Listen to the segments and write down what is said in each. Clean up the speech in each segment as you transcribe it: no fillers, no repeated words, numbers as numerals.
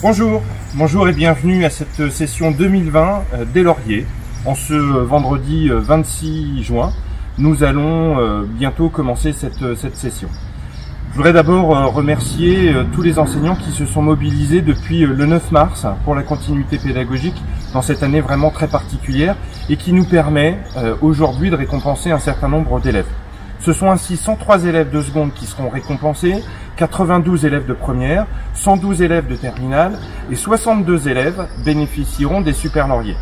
Bonjour, bonjour et bienvenue à cette session 2020 des Lauriers. En ce vendredi 26 juin, nous allons bientôt commencer cette session. Je voudrais d'abord remercier tous les enseignants qui se sont mobilisés depuis le 9 mars pour la continuité pédagogique dans cette année vraiment très particulière et qui nous permet aujourd'hui de récompenser un certain nombre d'élèves. Ce sont ainsi 103 élèves de seconde qui seront récompensés, 92 élèves de première, 112 élèves de terminale et 62 élèves bénéficieront des super lauriers.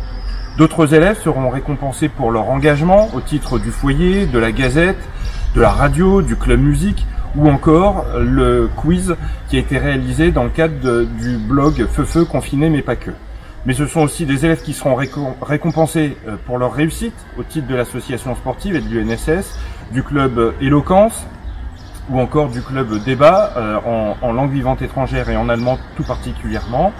D'autres élèves seront récompensés pour leur engagement au titre du foyer, de la gazette, de la radio, du club musique ou encore le quiz qui a été réalisé dans le cadre du blog Feu confiné mais pas que. Mais ce sont aussi des élèves qui seront récompensés pour leur réussite au titre de l'association sportive et de l'UNSS, du club Éloquence ou encore du club Débat en langue vivante étrangère et en allemand tout particulièrement,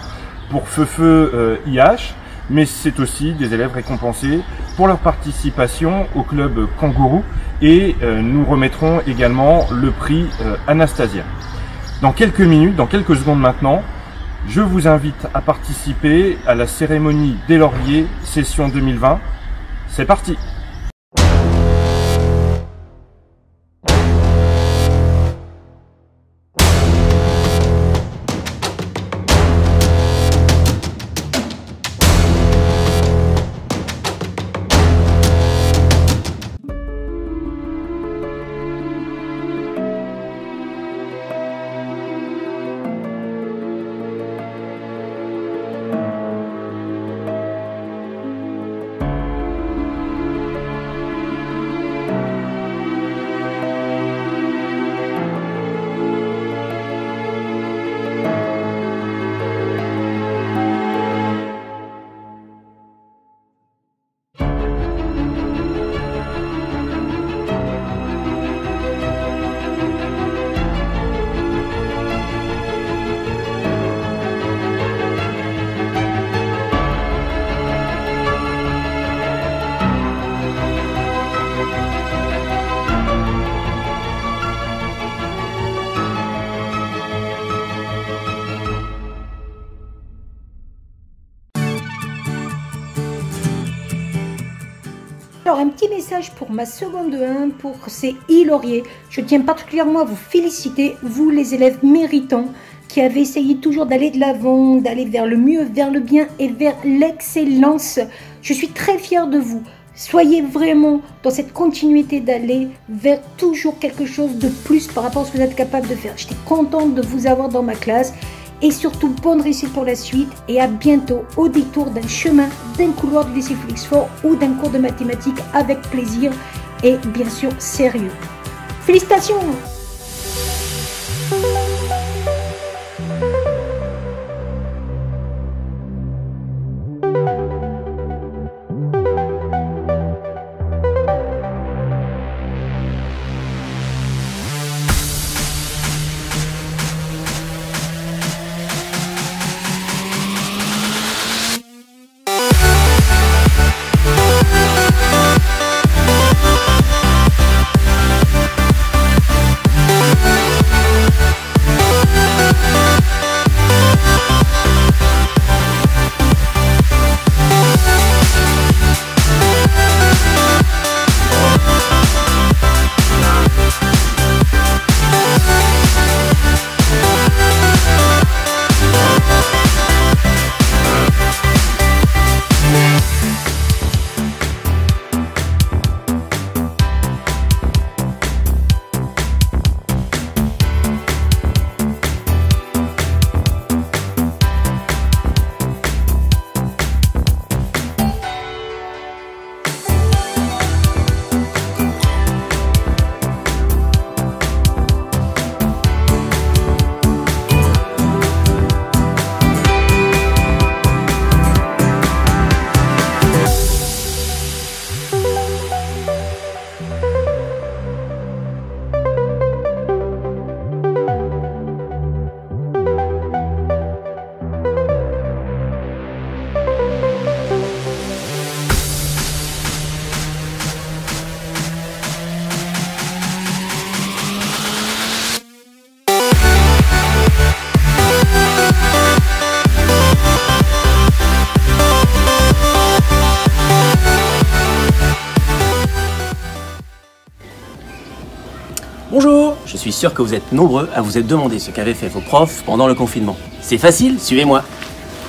pour Feu IH, mais c'est aussi des élèves récompensés pour leur participation au club Kangourou et nous remettrons également le prix Anastasia. Dans quelques minutes, dans quelques secondes maintenant, je vous invite à participer à la cérémonie des Lauriers, session 2020. C'est parti! Alors, un petit message pour ma seconde 1, pour ces e-lauriers. Je tiens particulièrement à vous féliciter, vous les élèves méritants, qui avez essayé toujours d'aller de l'avant, d'aller vers le mieux, vers le bien et vers l'excellence. Je suis très fière de vous. Soyez vraiment dans cette continuité d'aller vers toujours quelque chose de plus par rapport à ce que vous êtes capable de faire. J'étais contente de vous avoir dans ma classe. Et surtout, bonne réussite pour la suite et à bientôt au détour d'un chemin, d'un couloir du lycée Félix Faure ou d'un cours de mathématiques avec plaisir et bien sûr sérieux. Félicitations! Je suis sûr que vous êtes nombreux à vous être demandé ce qu'avaient fait vos profs pendant le confinement. C'est facile, suivez-moi.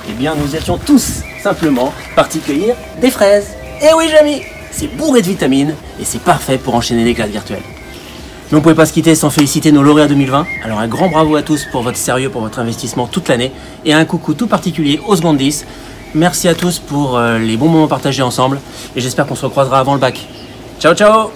Eh bien, nous étions tous simplement partis cueillir des fraises. Eh oui, Jamy, c'est bourré de vitamines et c'est parfait pour enchaîner les classes virtuelles. Mais on ne pouvait pas se quitter sans féliciter nos lauréats 2020. Alors un grand bravo à tous pour votre sérieux, pour votre investissement toute l'année. Et un coucou tout particulier aux secondes 10. Merci à tous pour les bons moments partagés ensemble. Et j'espère qu'on se recroisera avant le bac. Ciao, ciao!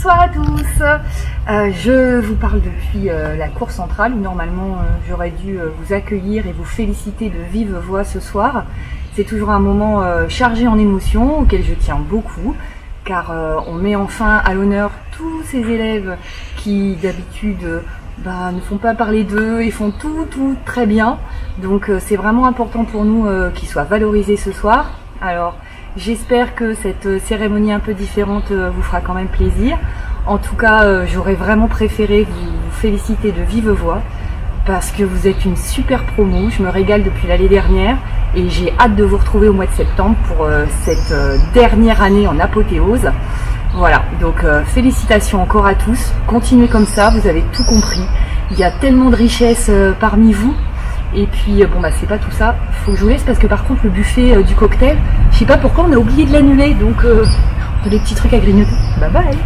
Bonsoir à tous, je vous parle depuis la cour centrale où normalement j'aurais dû vous accueillir et vous féliciter de vive voix ce soir. C'est toujours un moment chargé en émotions auquel je tiens beaucoup car on met enfin à l'honneur tous ces élèves qui d'habitude ne font pas parler d'eux et font tout très bien. Donc c'est vraiment important pour nous qu'ils soient valorisés ce soir. Alors j'espère que cette cérémonie un peu différente vous fera quand même plaisir. En tout cas, j'aurais vraiment préféré vous féliciter de vive voix parce que vous êtes une super promo. Je me régale depuis l'année dernière et j'ai hâte de vous retrouver au mois de septembre pour cette dernière année en apothéose. Voilà, donc félicitations encore à tous. Continuez comme ça, vous avez tout compris. Il y a tellement de richesses parmi vous. Et puis bon c'est pas tout ça, faut que je vous laisse parce que par contre le buffet du cocktail, je sais pas pourquoi on a oublié de l'annuler, donc on a des petits trucs à grignoter. Bye bye.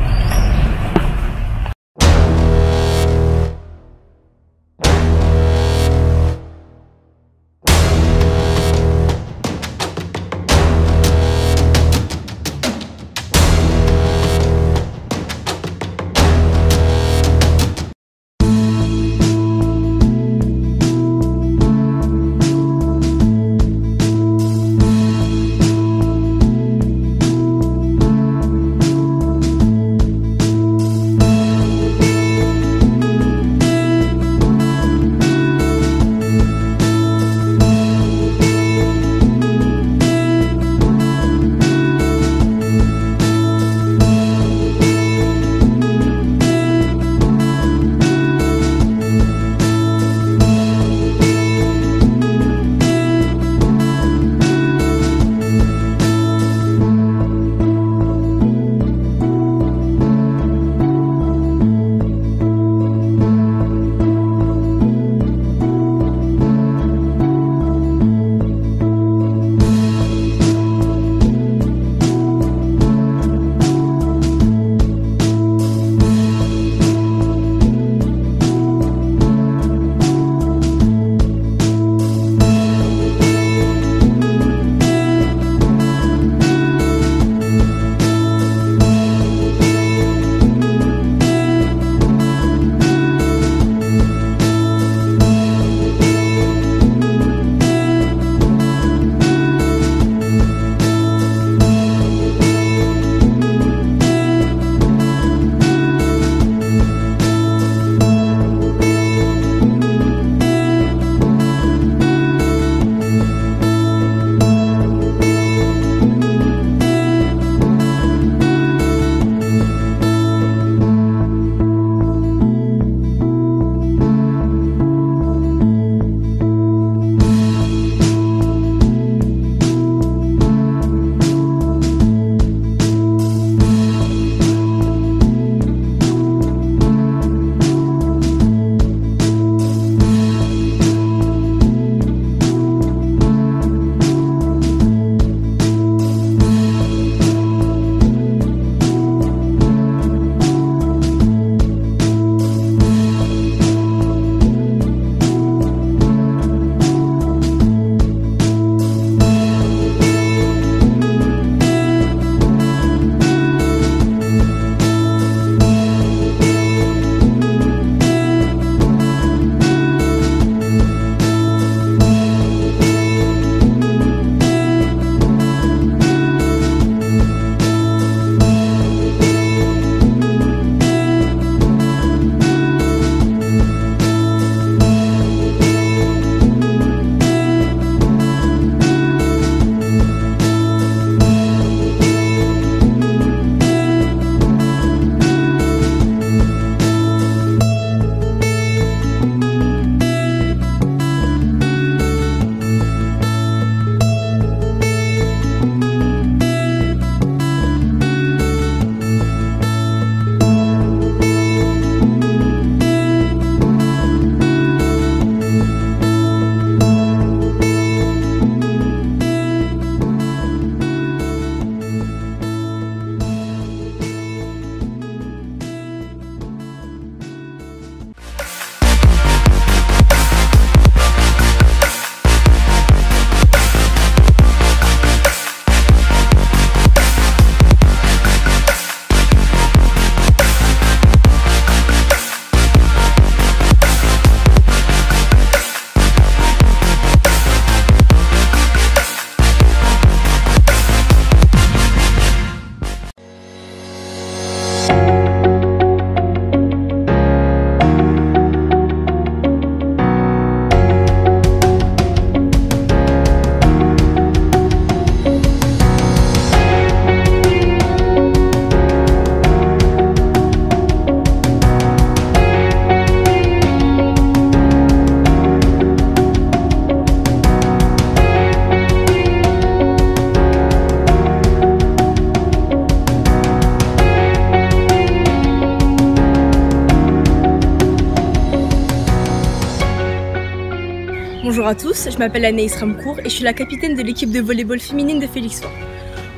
Bonjour à tous, je m'appelle Anaïs Ramcourt et je suis la capitaine de l'équipe de volleyball féminine de Félixois.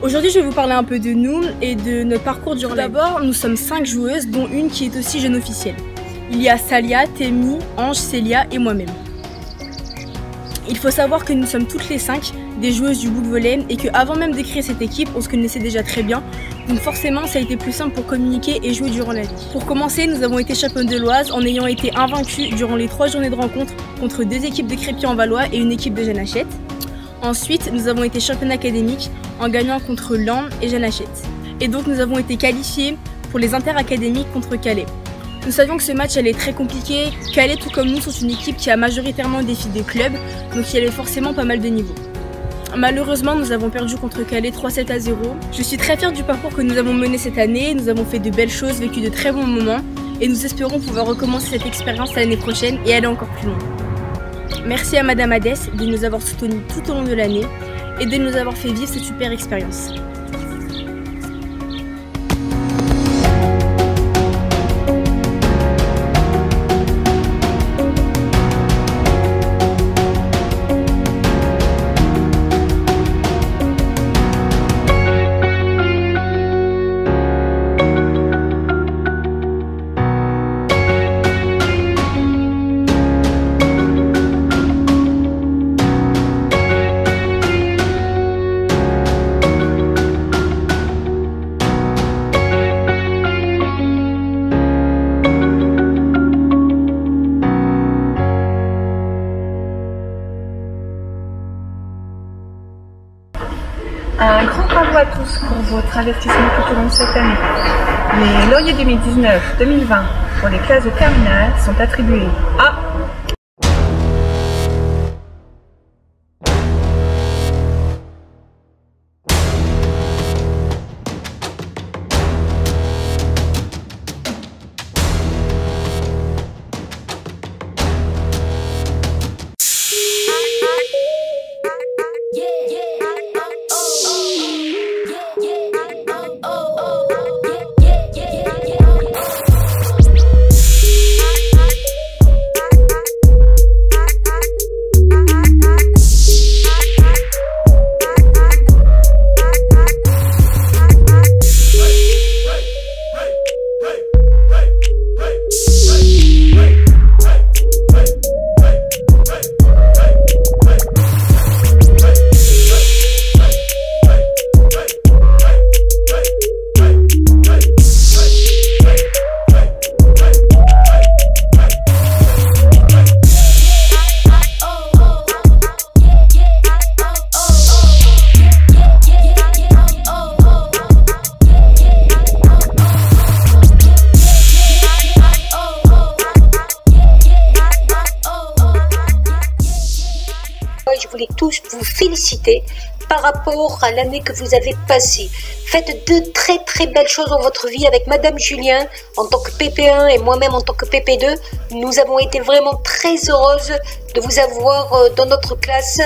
Aujourd'hui, je vais vous parler un peu de nous et de notre parcours durant l'année. D'abord, nous sommes 5 joueuses, dont une qui est aussi jeune officielle. Il y a Salia, Temi, Ange, Célia et moi-même. Il faut savoir que nous sommes toutes les 5 des joueuses du book volley et qu'avant même de créer cette équipe, on se connaissait déjà très bien. Donc forcément, ça a été plus simple pour communiquer et jouer durant l'année. Pour commencer, nous avons été championnes de l'Oise en ayant été invaincus durant les 3 journées de rencontre contre 2 équipes de Crépy-en-Valois et une équipe de Jeanne Hachette. Ensuite, nous avons été championnes académiques en gagnant contre Laon et Jeanne Hachette. Et donc nous avons été qualifiés pour les interacadémiques contre Calais. Nous savions que ce match allait être très compliqué. Calais, tout comme nous, sont une équipe qui a majoritairement des filles de club, donc il y avait forcément pas mal de niveaux. Malheureusement, nous avons perdu contre Calais 3-7 à 0. Je suis très fière du parcours que nous avons mené cette année. Nous avons fait de belles choses, vécu de très bons moments et nous espérons pouvoir recommencer cette expérience l'année prochaine et aller encore plus loin. Merci à Madame Hadès de nous avoir soutenus tout au long de l'année et de nous avoir fait vivre cette super expérience. Un grand bravo à tous pour votre investissement tout au long de cette année. Les lauriers 2019-2020 pour les classes de terminale sont attribués à Je voulais tous vous féliciter par rapport à l'année que vous avez passée. Faites de très très belles choses dans votre vie avec Madame Julien en tant que PP1 et moi-même en tant que PP2. Nous avons été vraiment très heureuses de vous avoir dans notre classe.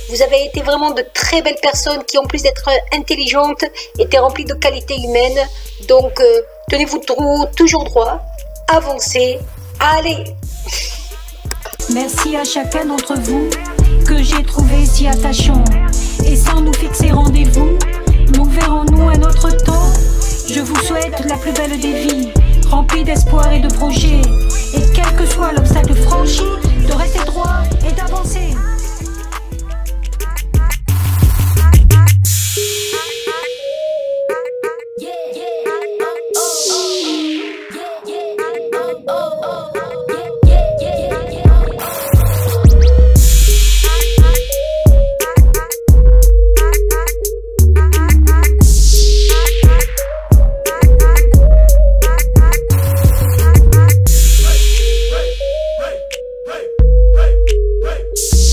Vous avez été vraiment de très belles personnes qui, en plus d'être intelligentes, étaient remplies de qualités humaines. Donc, tenez-vous toujours droit, avancez, allez! Merci à chacun d'entre vous que j'ai trouvé si attachant. Et sans nous fixer rendez-vous, nous verrons-nous un autre temps. Je vous souhaite la plus belle des vies, remplie d'espoir et de projets. Et quel que soit l'obstacle franchi, de rester droit et d'avancer.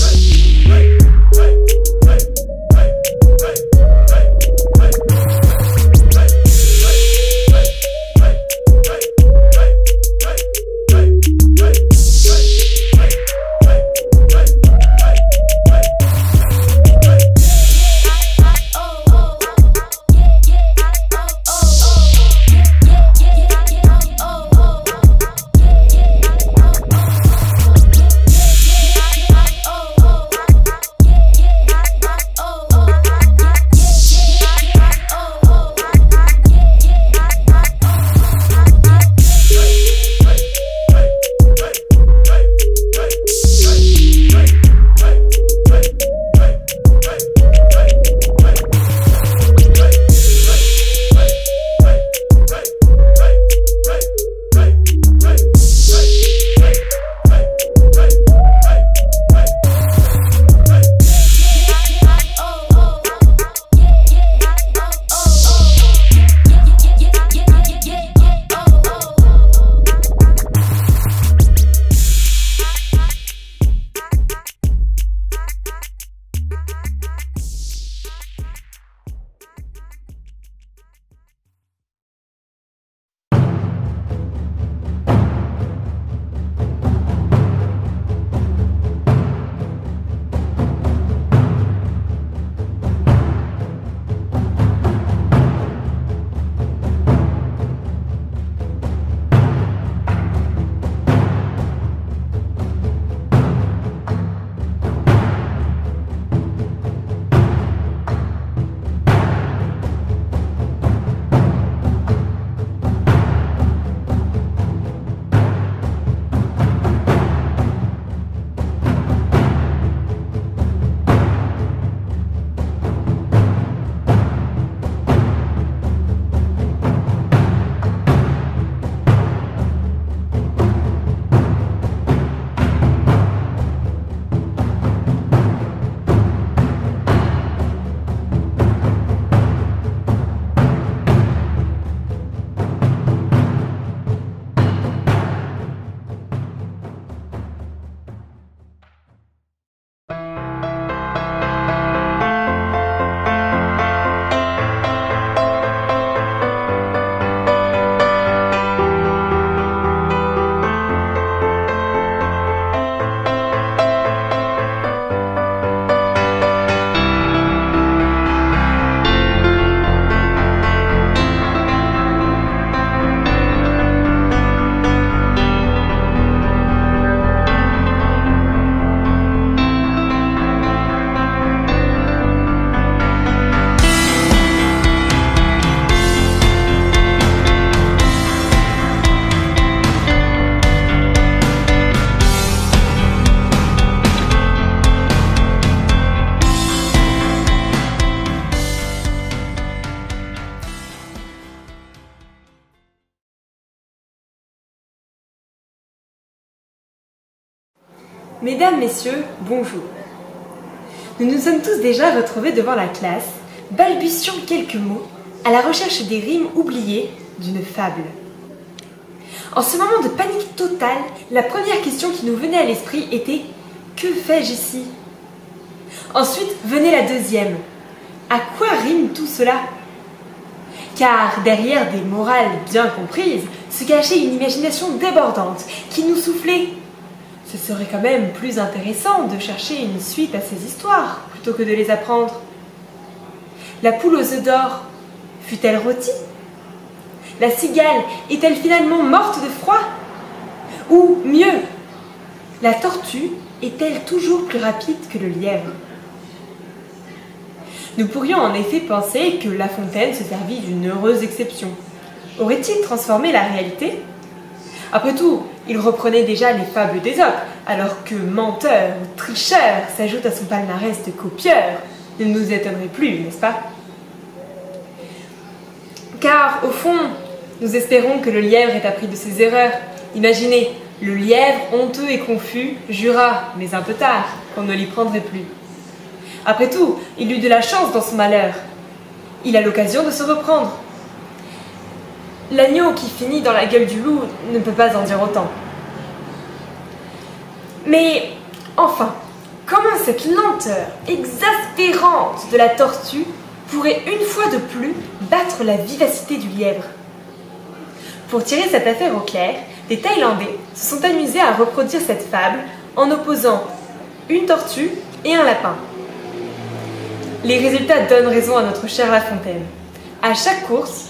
Hey! Mesdames, Messieurs, bonjour. Nous nous sommes tous déjà retrouvés devant la classe, balbutiant quelques mots à la recherche des rimes oubliées d'une fable. En ce moment de panique totale, la première question qui nous venait à l'esprit était « Que fais-je ici ?» Ensuite venait la deuxième « À quoi rime tout cela ?» Car derrière des morales bien comprises se cachait une imagination débordante qui nous soufflait. Ce serait quand même plus intéressant de chercher une suite à ces histoires plutôt que de les apprendre. La poule aux œufs d'or fut-elle rôtie? La cigale est-elle finalement morte de froid? Ou mieux, la tortue est-elle toujours plus rapide que le lièvre? Nous pourrions en effet penser que La Fontaine se servit d'une heureuse exception. Aurait-il transformé la réalité? Après tout, il reprenait déjà les fables d'Ésope, alors que menteur ou tricheur s'ajoute à son palmarès de copieur. Ne nous étonnerait plus, n'est-ce pas? Car, au fond, nous espérons que le lièvre ait appris de ses erreurs. Imaginez, le lièvre, honteux et confus, jura, mais un peu tard, qu'on ne l'y prendrait plus. Après tout, il eut de la chance dans son malheur. Il a l'occasion de se reprendre. L'agneau qui finit dans la gueule du loup ne peut pas en dire autant. Mais, enfin, comment cette lenteur exaspérante de la tortue pourrait une fois de plus battre la vivacité du lièvre? Pour tirer cette affaire au clair, les Thaïlandais se sont amusés à reproduire cette fable en opposant une tortue et un lapin. Les résultats donnent raison à notre chère La Fontaine. À chaque course,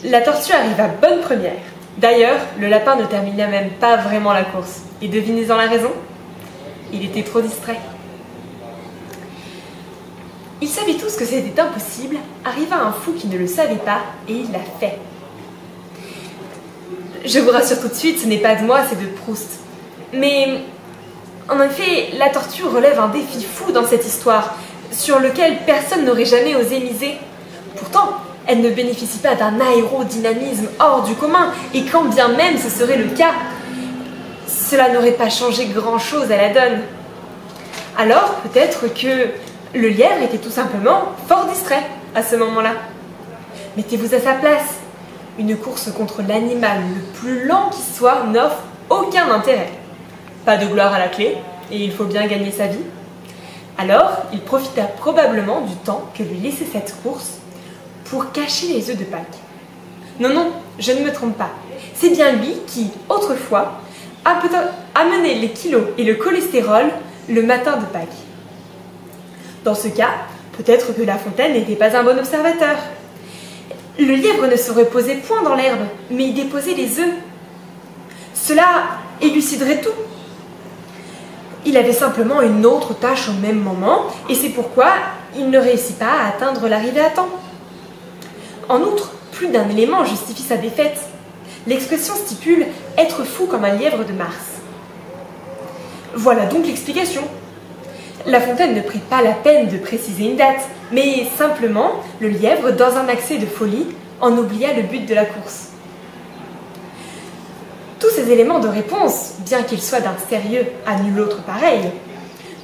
la tortue arriva bonne première. D'ailleurs, le lapin ne termina même pas vraiment la course. Et devinez-en la raison? Il était trop distrait. Ils savaient tous que c'était impossible. Arriva un fou qui ne le savait pas et il l'a fait. Je vous rassure tout de suite, ce n'est pas de moi, c'est de Proust. Mais, en effet, la tortue relève un défi fou dans cette histoire, sur lequel personne n'aurait jamais osé miser. Pourtant, elle ne bénéficie pas d'un aérodynamisme hors du commun, et quand bien même ce serait le cas, cela n'aurait pas changé grand-chose à la donne. Alors, peut-être que le lièvre était tout simplement fort distrait à ce moment-là. Mettez-vous à sa place. Une course contre l'animal le plus lent qui soit n'offre aucun intérêt. Pas de gloire à la clé, et il faut bien gagner sa vie. Alors, il profita probablement du temps que lui laissait cette course pour cacher les œufs de Pâques. Non, non, je ne me trompe pas. C'est bien lui qui, autrefois, amenait les kilos et le cholestérol le matin de Pâques. Dans ce cas, peut-être que La Fontaine n'était pas un bon observateur. Le lièvre ne se reposait point dans l'herbe, mais il déposait les œufs. Cela éluciderait tout. Il avait simplement une autre tâche au même moment, et c'est pourquoi il ne réussit pas à atteindre l'arrivée à temps. En outre, plus d'un élément justifie sa défaite. L'expression stipule « être fou comme un lièvre de Mars ». Voilà donc l'explication. La Fontaine ne prit pas la peine de préciser une date, mais simplement, le lièvre, dans un accès de folie, en oublia le but de la course. Tous ces éléments de réponse, bien qu'ils soient d'un sérieux à nul autre pareil,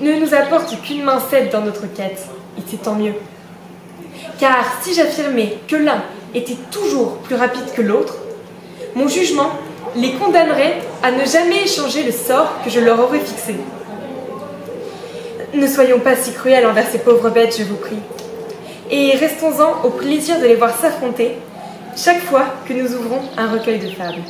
ne nous apportent qu'une mincette dans notre quête, et c'est tant mieux. Car si j'affirmais que l'un était toujours plus rapide que l'autre, mon jugement les condamnerait à ne jamais échanger le sort que je leur aurais fixé. Ne soyons pas si cruels envers ces pauvres bêtes, je vous prie. Et restons-en au plaisir de les voir s'affronter chaque fois que nous ouvrons un recueil de fables.